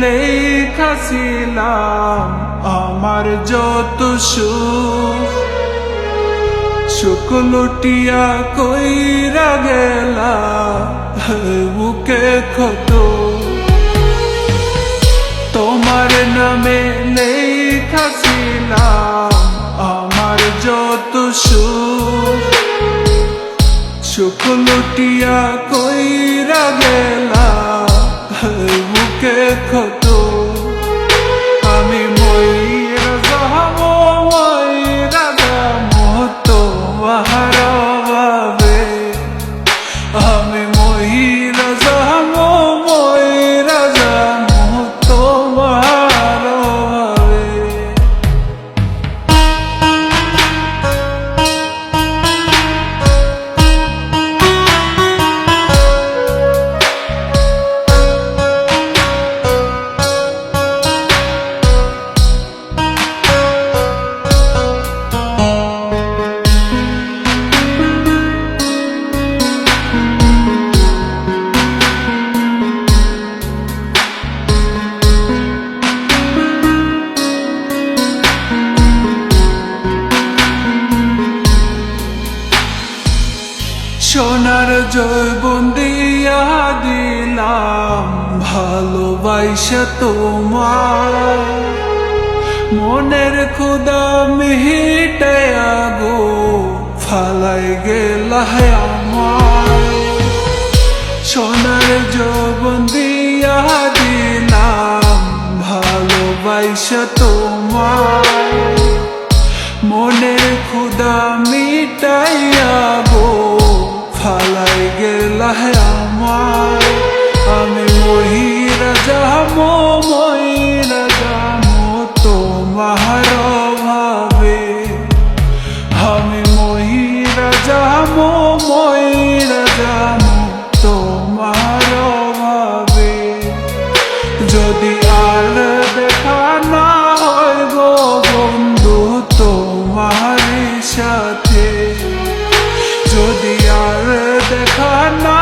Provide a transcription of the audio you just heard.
লেখাছিলাম আমার যত সুখ লুটিয়া কইরা গেলা বুকে ক্ষত। তোমার নামে লেখাছিলাম আমার যত সুখ লুটিয়া কইরা গেলা বুকে ক্ষত। আমি ময়রা যাবো ময়রা যাবো তোমার অভাবে, আমি ময়রা যাবো ময়রা যাবো তোমার অভাবে। সোনার জৈবন দিয়া দিলাম ভালোবাসা তোমার, মনের ক্ষুধা মিটাইয়া গো ফালাই গেলা আমার। সোনার জৈবন দিয়া দিলাম ভালোবাসা তোমার, মনের ক্ষুধা মিটাইয়া গো ফালাই গেলা আমার। আমি মহিরা যাবো মহিরা যাবো তোমার অভাবে, আমি মহিরা যাবো মহিরা যাবো তোমার অভাবে। যদি আর দেখা না হয় গো বন্ধু তোমার সাথে, যদি আর দেখা না